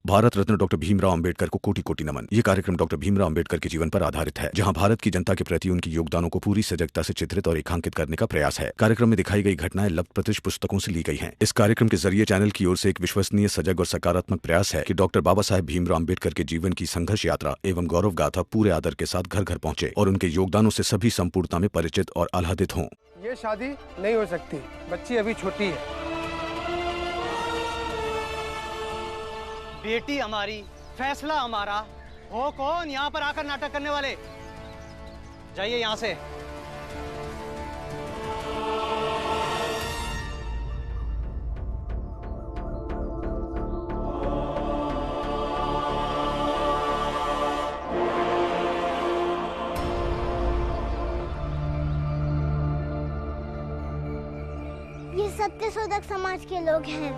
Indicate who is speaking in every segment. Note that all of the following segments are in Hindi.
Speaker 1: भारत रत्न डॉक्टर भीमराव अंबेडकर को कोटि कोटि नमन। ये कार्यक्रम डॉक्टर भीमराव अंबेडकर के जीवन पर आधारित है, जहां भारत की जनता के प्रति उनके योगदानों को पूरी सजगता से चित्रित और रेखांकित करने का प्रयास है। कार्यक्रम में दिखाई गई घटनाएं लब्ध प्रतिष्ठ पुस्तकों से ली गई हैं। इस कार्यक्रम के जरिए चैनल की ओर से एक विश्वसनीय, सजग और सकारात्मक प्रयास है कि डॉक्टर बाबा साहेब भीमराव अंबेडकर के जीवन की संघर्ष यात्रा एवं गौरव गाथा पूरे आदर के साथ घर घर पहुंचे और उनके योगदानों से सभी संपूर्णता में परिचित और आह्लादित हों।
Speaker 2: ये शादी नहीं हो सकती, बच्ची अभी छोटी है।
Speaker 3: बेटी हमारी, फैसला हमारा। हो कौन यहाँ पर आकर नाटक करने वाले? जाइए यहाँ से।
Speaker 4: ये सत्यशोधक समाज के लोग हैं।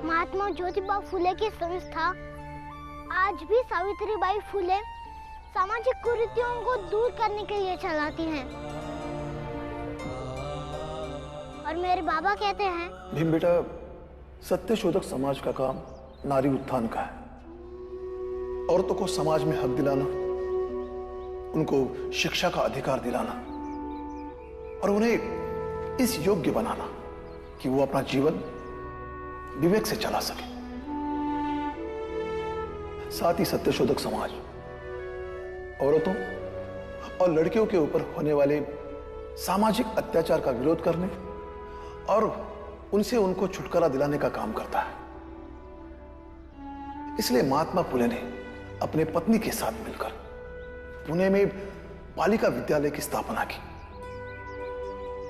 Speaker 4: महात्मा ज्योतिबा फुले की संस्था आज भी सावित्रीबाई फुले सामाजिक कुरीतियों को दूर करने के लिए चलाती हैं। और मेरे बाबा कहते हैं,
Speaker 5: भीम बेटा, सत्यशोधक समाज का काम नारी उत्थान का है। औरतों को समाज में हक दिलाना, उनको शिक्षा का अधिकार दिलाना और उन्हें इस योग्य बनाना कि वो अपना जीवन विवेक से चला सके। साथ ही सत्यशोधक समाज औरतों और लड़कियों के ऊपर होने वाले सामाजिक अत्याचार का विरोध करने और उनसे उनको छुटकारा दिलाने का काम करता है। इसलिए महात्मा फुले ने अपने पत्नी के साथ मिलकर पुणे में बालिका विद्यालय की स्थापना की।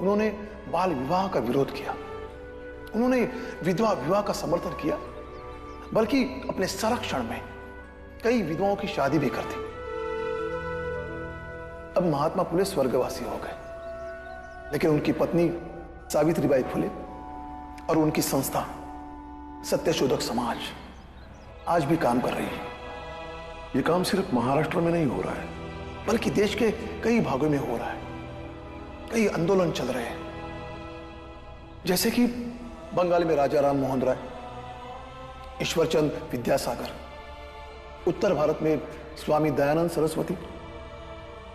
Speaker 5: उन्होंने बाल विवाह का विरोध किया, उन्होंने विधवा विवाह का समर्थन किया, बल्कि अपने संरक्षण में कई विधवाओं की शादी भी कर दी। अब महात्मा फुले स्वर्गवासी हो गए, लेकिन उनकी पत्नी सावित्रीबाई फुले और उनकी संस्था सत्यशोधक समाज आज भी काम कर रही है।
Speaker 6: ये काम सिर्फ महाराष्ट्र में नहीं हो रहा है,
Speaker 5: बल्कि देश के कई भागों में हो रहा है। कई आंदोलन चल रहे हैं, जैसे कि बंगाल में राजा राम मोहन राय, ईश्वरचंद विद्यासागर, उत्तर भारत में स्वामी दयानंद सरस्वती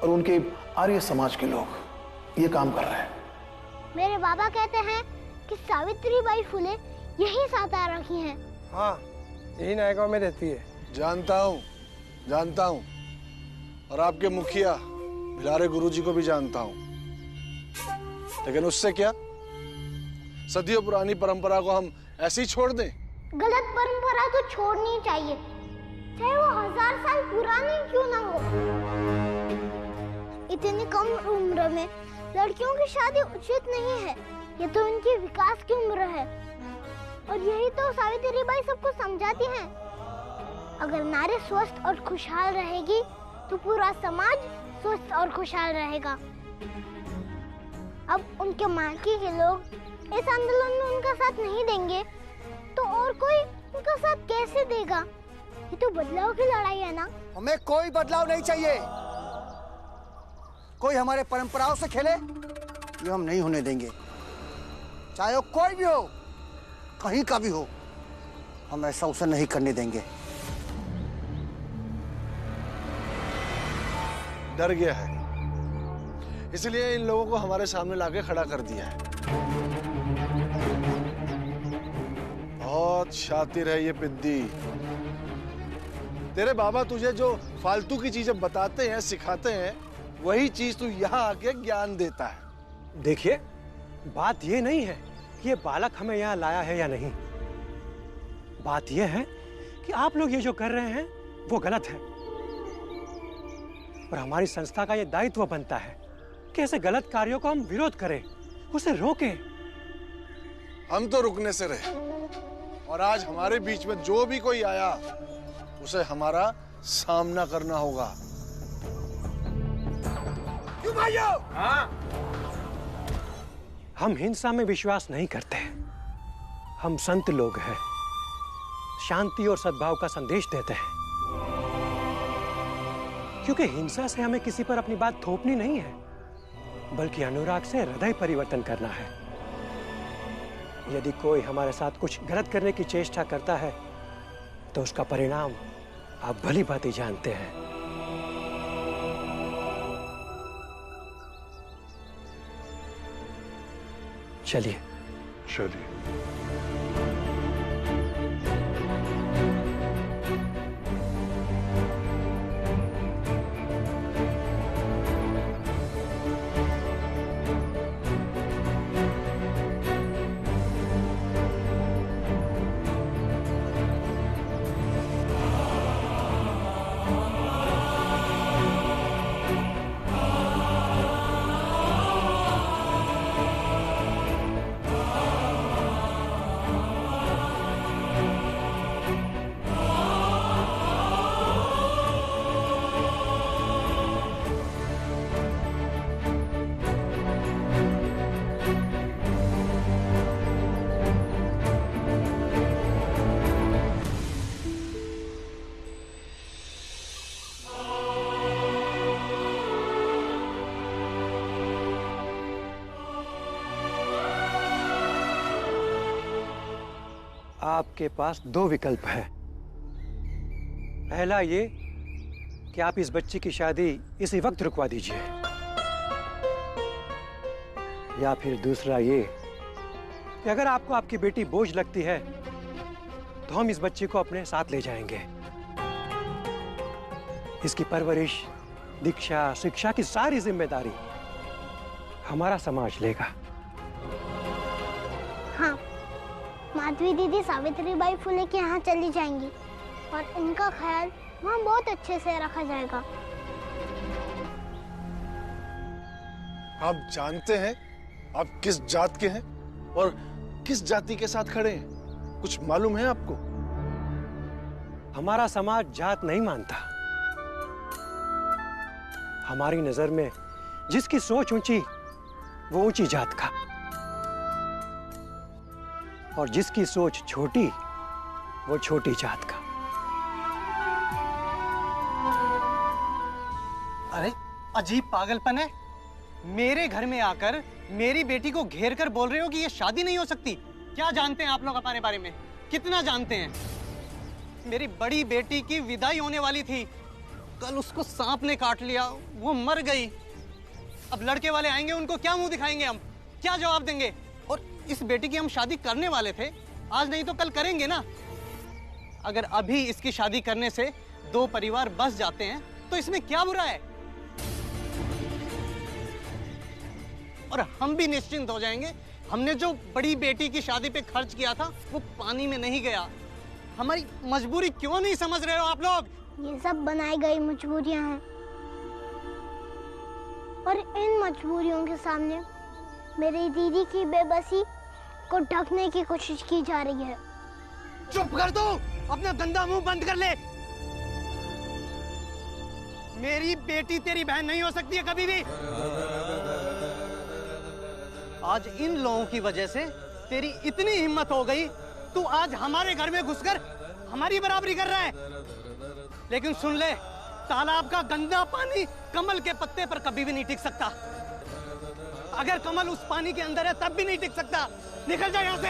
Speaker 5: और उनके आर्य समाज के लोग ये काम कर रहे हैं।
Speaker 4: मेरे बाबा कहते हैं कि सावित्रीबाई फुले यही सातारा की हैं।
Speaker 2: हाँ, यही नायगांव में रहती है।
Speaker 6: जानता हूँ और आपके मुखिया भिलारे गुरुजी को भी जानता हूँ, लेकिन उससे क्या? सदियों पुरानी परंपरा को हम ऐसे ही छोड़ दें?
Speaker 4: गलत परंपरा तो छोड़नी चाहिए, चाहे वो 1000 साल पुरानी क्यों ना हो। इतनी कम उम्र में लड़कियों की शादी उचित नहीं है। ये तो उनकी विकास की उम्र है और यही तो सावित्रीबाई सबको समझाती हैं। अगर नारी स्वस्थ और खुशहाल रहेगी तो पूरा समाज स्वस्थ और खुशहाल रहेगा। अब उनके मायके के लोग इस आंदोलन में उनका साथ नहीं देंगे तो और कोई उनका साथ कैसे देगा? ये तो बदलाव की लड़ाई है ना।
Speaker 7: हमें कोई बदलाव नहीं चाहिए। कोई हमारे परंपराओं से खेले, ये हम नहीं होने देंगे। चाहे वो कोई भी हो, कहीं का भी हो, हम ऐसा उसे नहीं करने देंगे।
Speaker 6: डर गया है, इसलिए इन लोगों को हमारे सामने लाके खड़ा कर दिया है। बहुत शातिर है ये पिद्दी। तेरे बाबा तुझे जो फालतू की चीजें बताते हैं, सिखाते हैं, वही चीज तू यहाँ आके ज्ञान देता है।
Speaker 2: देखिए, बात ये नहीं है कि ये बालक हमें यहाँ लाया है या नहीं। बात ये है कि आप लोग ये जो कर रहे हैं वो गलत है और हमारी संस्था का ये दायित्व बनता है कि ऐसे गलत कार्यों को हम विरोध करें, उसे रोकें।
Speaker 6: हम तो रुकने से रहे और आज हमारे बीच में जो भी कोई आया उसे हमारा सामना करना होगा।
Speaker 7: क्यों भाइयों?
Speaker 2: हाँ। हम हिंसा में विश्वास नहीं करते। हम संत लोग हैं, शांति और सद्भाव का संदेश देते हैं। क्योंकि हिंसा से हमें किसी पर अपनी बात थोपनी नहीं है, बल्कि अनुराग से हृदय परिवर्तन करना है। यदि कोई हमारे साथ कुछ गलत करने की चेष्टा करता है तो उसका परिणाम आप भली भांति जानते हैं। चलिए
Speaker 6: चलिए।
Speaker 2: आपके पास दो विकल्प है। पहला ये कि आप इस बच्ची की शादी इसी वक्त रुकवा दीजिए, या फिर दूसरा ये कि अगर आपको आपकी बेटी बोझ लगती है तो हम इस बच्ची को अपने साथ ले जाएंगे। इसकी परवरिश, दीक्षा, शिक्षा की सारी जिम्मेदारी हमारा समाज लेगा।
Speaker 4: हाँ, माधवी दीदी सावित्रीबाई फुले के यहाँ चली जाएंगी और इनका ख्याल वहाँ बहुत अच्छे से रखा जाएगा।
Speaker 6: आप जानते हैं आप किस जात के हैं और किस जाति के साथ खड़े हैं? कुछ मालूम है आपको?
Speaker 2: हमारा समाज जात नहीं मानता। हमारी नजर में जिसकी सोच ऊंची वो ऊंची जात का, और जिसकी सोच छोटी वो छोटी जात का।
Speaker 3: अरे अजीब पागलपन है। मेरे घर में आकर मेरी बेटी को घेर कर बोल रहे हो कि ये शादी नहीं हो सकती। क्या जानते हैं आप लोग अपने बारे में? कितना जानते हैं? मेरी बड़ी बेटी की विदाई होने वाली थी, कल उसको सांप ने काट लिया, वो मर गई। अब लड़के वाले आएंगे, उनको क्या मुंह दिखाएंगे हम? क्या जवाब देंगे? और इस बेटी की हम शादी करने वाले थे, आज नहीं तो कल करेंगे ना। अगर अभी इसकी शादी करने से दो परिवार बस जाते हैं तो इसमें क्या बुरा है? और हम भी निश्चिंत हो जाएंगे। हमने जो बड़ी बेटी की शादी पे खर्च किया था वो पानी में नहीं गया। हमारी मजबूरी क्यों नहीं समझ रहे हो आप लोग?
Speaker 4: ये सब बनाई गई मजबूरियां हैं, और इन मजबूरियों के सामने मेरी दीदी की बेबसी को ढकने की कोशिश की जा रही है।
Speaker 3: चुप कर दो, अपना गंदा मुंह बंद कर ले। मेरी बेटी तेरी बहन नहीं हो सकती है कभी भी। आज इन लोगों की वजह से तेरी इतनी हिम्मत हो गई, तू आज हमारे घर में घुसकर हमारी बराबरी कर रहा है। लेकिन सुन ले, तालाब का गंदा पानी कमल के पत्ते पर कभी भी नहीं टिक सकता। अगर कमल उस पानी के अंदर है तब भी नहीं टिक सकता। निकल जा यहाँ से।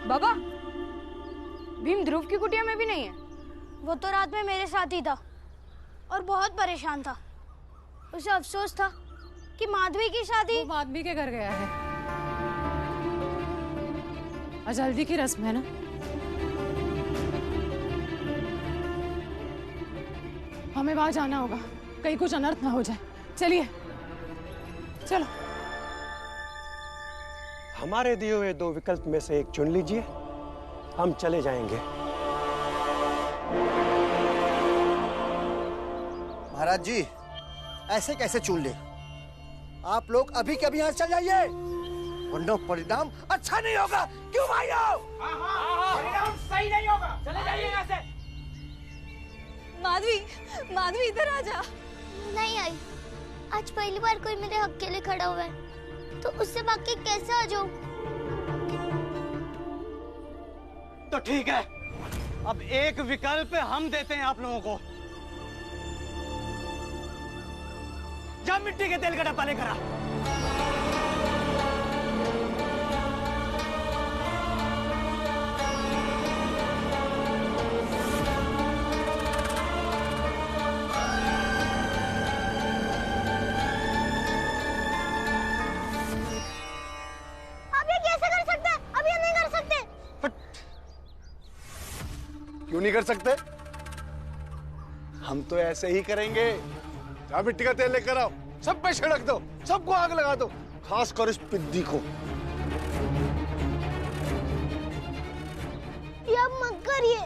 Speaker 8: बाबा, भीम ध्रुव की कुटिया में भी नहीं है।
Speaker 4: वो तो रात में मेरे साथ ही था और बहुत परेशान था। उसे अफसोस था कि माधवी की शादी।
Speaker 8: वो माधवी के घर गया है। आज हल्दी की रस्म है ना। हमें वहां जाना होगा, कहीं कुछ अनर्थ ना हो जाए। चलिए चलो।
Speaker 2: हमारे दिए हुए दो विकल्प में से एक चुन लीजिए, हम चले जाएंगे।
Speaker 7: महाराज जी, ऐसे कैसे चुन ले? आप लोग अभी के अभी यहाँ चल जाइए, वरना परिणाम अच्छा नहीं होगा। क्यों भाइयों?
Speaker 9: परिणाम सही नहीं होगा। चले जाइए यहाँ से।
Speaker 8: माधवी, माधवी इधर आ जा।
Speaker 4: नहीं आई। आज पहली बार कोई मेरे हक के लिए खड़ा हुआ है, तो उससे भाग के कैसे आ जाऊं?
Speaker 3: तो ठीक है, अब एक विकल्प हम देते हैं आप लोगों को। जा मिट्टी के तेल का डब्बा लेकर आ।
Speaker 6: क्यों नहीं कर सकते? हम तो ऐसे ही करेंगे। जा मिट्टी का तेल लेकर आओ, सब पे छिड़क दो, सबको आग लगा दो, खासकर इस पिद्दी को।
Speaker 4: ये मत करिए।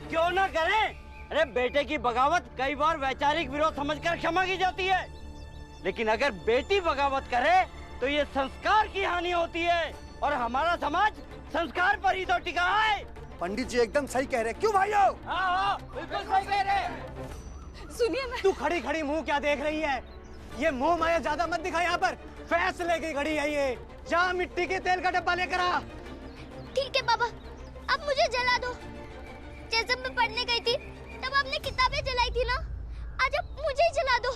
Speaker 10: क्यों ना करें? अरे बेटे की बगावत कई बार वैचारिक विरोध समझकर क्षमा की जाती है, लेकिन अगर बेटी बगावत करे तो ये संस्कार की हानि होती है, और हमारा समाज संस्कार पर ही तो टिका है।
Speaker 7: पंडित जी एकदम सही कह रहे हैं, क्यों भाइयों?
Speaker 10: हाँ, बिल्कुल सही कह रहे।
Speaker 8: सुनिए मैं।
Speaker 3: तू खड़ी खड़ी मुंह क्या देख रही है? ये मुंह माया ज्यादा मत दिखा, यहाँ पर फैसले की घड़ी है ये। जा मिट्टी के तेल का डब्बा लेकर आ।
Speaker 4: ठीक है बाबा, अब मुझे जला दो। जैसे मैं पढ़ने गई थी तब आपने किताबें जलाई थी ना, आज अब मुझे ही जला दो।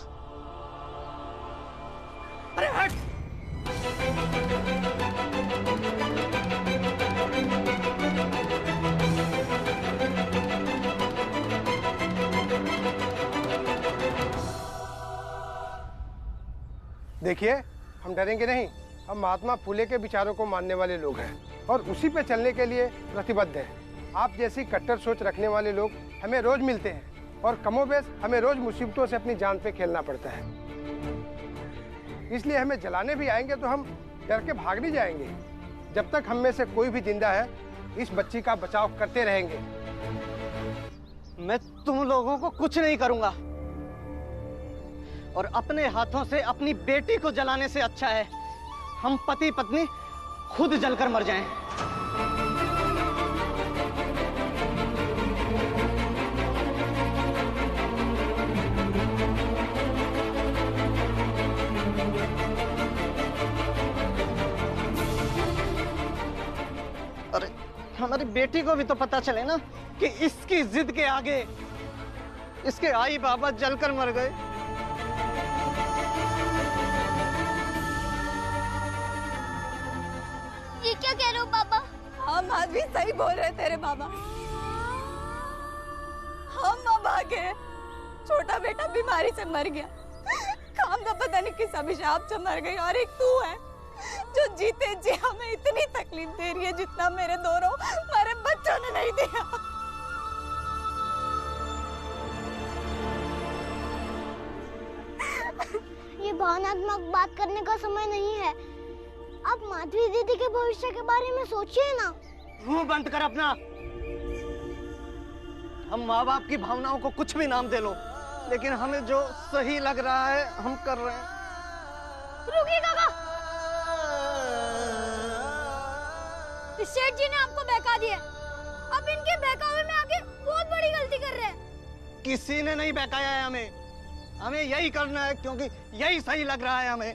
Speaker 3: अरे हट।
Speaker 2: देखिए, हम डरेंगे नहीं। हम महात्मा फुले के विचारों को मानने वाले लोग हैं और उसी पे चलने के लिए प्रतिबद्ध हैं। आप जैसी कट्टर सोच रखने वाले लोग हमें रोज मिलते हैं और कमोबेश हमें रोज मुसीबतों से अपनी जान पे खेलना पड़ता है। इसलिए हमें जलाने भी आएंगे तो हम डर के भाग नहीं जाएंगे। जब तक हम में से कोई भी जिंदा है, इस बच्ची का बचाव करते रहेंगे।
Speaker 3: मैं तुम लोगों को कुछ नहीं करूंगा, और अपने हाथों से अपनी बेटी को जलाने से अच्छा है हम पति पत्नी खुद जलकर मर जाएं। अरे हमारी बेटी को भी तो पता चले ना कि इसकी जिद के आगे इसके आई बाबा जलकर मर गए।
Speaker 4: ये क्या कह रहे हो बाबा?
Speaker 8: हम आज भी सही बोल रहे तेरे बाबा। हम अब आ गए। छोटा बेटा बीमारी से मर गया, काम का पता नहीं किस अभिशाप से मर गई, और एक तू है जो जीते जी हमें इतनी तकलीफ दे रही है जितना मेरे दोनों हमारे बच्चों ने नहीं दिया।
Speaker 4: ये भावनात्मक बात करने का समय नहीं है। आप माधवी दीदी के भविष्य के बारे में सोचिए ना।
Speaker 3: मुंह बंद कर अपना। हम माँ बाप की भावनाओं को कुछ भी नाम दे लो, लेकिन हमें जो सही लग रहा है हम कर रहे हैं।
Speaker 4: रुकिए काका, इस सेठ जी ने आपको बहका दिया। अब इनके बहकावे में आके बहुत बड़ी गलती कर रहे हैं।
Speaker 3: किसी ने नहीं बहकाया है हमें। हमें यही करना है क्योंकि यही सही लग रहा है हमें।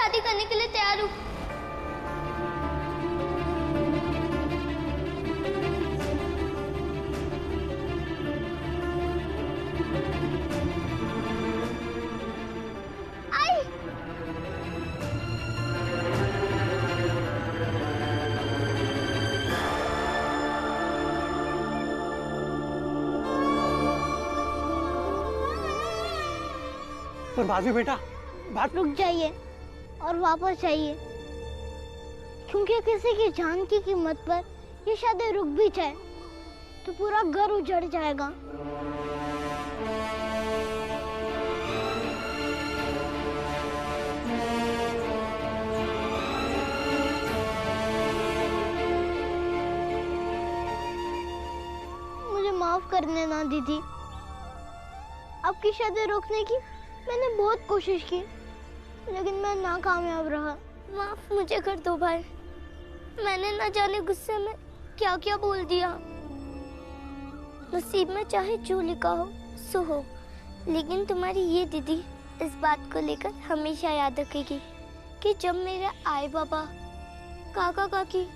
Speaker 4: शादी करने के लिए तैयार हूँ।
Speaker 2: पर माधवी बेटा, बात
Speaker 4: रुक जाइए और वापस जाइए, क्योंकि किसी की जान की कीमत पर ये शादी रुक भी जाए तो पूरा घर उजड़ जाएगा। मुझे माफ कर देना दीदी, आपकी शादी रोकने की मैंने बहुत कोशिश की, लेकिन मैं नाकामयाब रहा। माफ मुझे कर दो भाई, मैंने न जाने गुस्से में क्या क्या बोल दिया। नसीब में चाहे जो लिखा हो सो हो, लेकिन तुम्हारी ये दीदी इस बात को लेकर हमेशा याद रखेगी कि जब मेरे आए बाबा, काका काकी,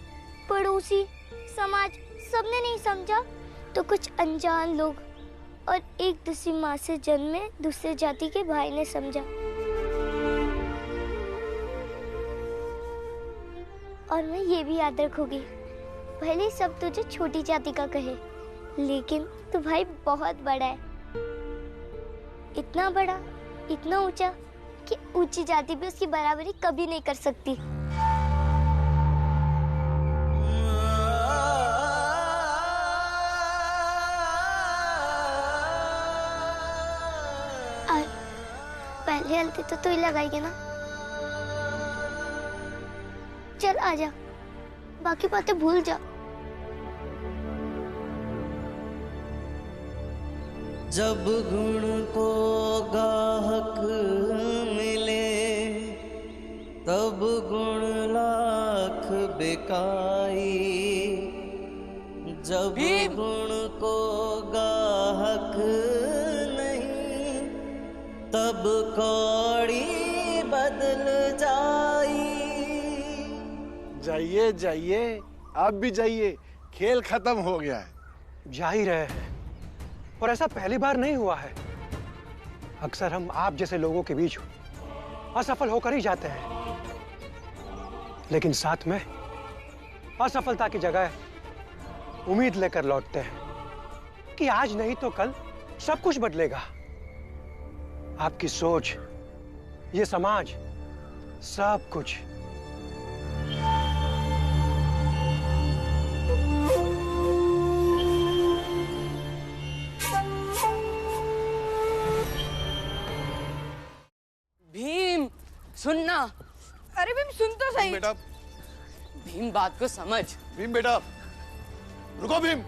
Speaker 4: पड़ोसी, समाज सबने नहीं समझा तो कुछ अनजान लोग और एक दूसरी माँ से जन्मे दूसरे जाति के भाई ने समझा। और मैं ये भी याद रखूंगी, भले सब तुझे छोटी जाति का कहे, लेकिन तू भाई बहुत बड़ा है, इतना बड़ा, इतना ऊंचा कि ऊंची जाति भी उसकी बराबरी कभी नहीं कर सकती। पहले हल्दी तो तू ही लगाएगी ना। चल आजा, बाकी बातें भूल जा।
Speaker 11: जब गुण को गाहक मिले तब गुण लाख बिकाई, जब गुण को गाहक नहीं तब कौड़ी बदल जाई।
Speaker 6: जाइए जाइए, आप भी जाइए, खेल खत्म हो गया है।
Speaker 2: जा ही रहे हैं, और ऐसा पहली बार नहीं हुआ है। अक्सर हम आप जैसे लोगों के बीच असफल होकर ही जाते हैं, लेकिन साथ में असफलता की जगह उम्मीद लेकर लौटते हैं कि आज नहीं तो कल सब कुछ बदलेगा। आपकी सोच, ये समाज, सब कुछ।
Speaker 12: भीम सुनना।
Speaker 8: अरे भीम सुन तो सही।
Speaker 6: बेटा,
Speaker 12: भीम बात को समझ।
Speaker 6: भीम बेटा, रुको भीम।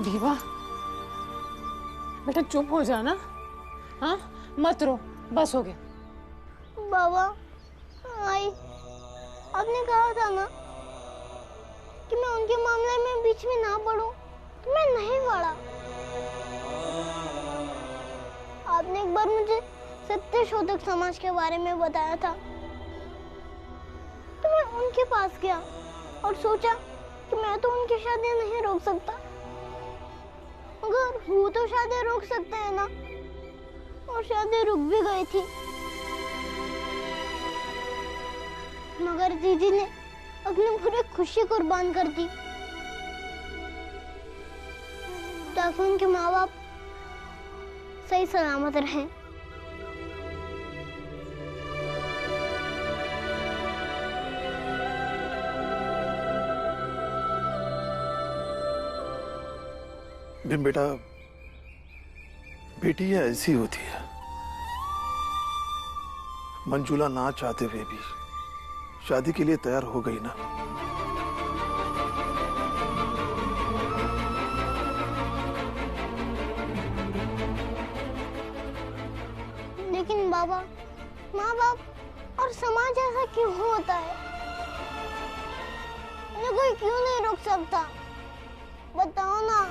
Speaker 13: भीमा बेटा चुप हो जाना, हाँ मत रो, बस हो गया।
Speaker 4: बाबा, आई आपने कहा था ना कि मैं उनके मामले में बीच में ना पड़ूं, तो मैं नहीं पड़ा। आपने एक बार मुझे सत्य शोधक समाज के बारे में बताया था, तो मैं उनके पास गया और सोचा कि मैं तो उनकी शादी नहीं रोक सकता, मगर वो तो शादी रोक सकते हैं ना, और शादी रुक भी गई थी। मगर दीदी ने अपनी पूरी खुशी कुर्बान कर दी ताकि उनके माँ बाप सही सलामत रहें।
Speaker 5: भीम बेटा, बेटी ऐसी होती है, मंजूला ना चाहते हुए भी शादी के लिए तैयार हो गई ना।
Speaker 4: लेकिन बाबा, माँ बाप और समाज ऐसा क्यों होता है? इन्हें कोई क्यों नहीं रोक सकता? बताओ ना।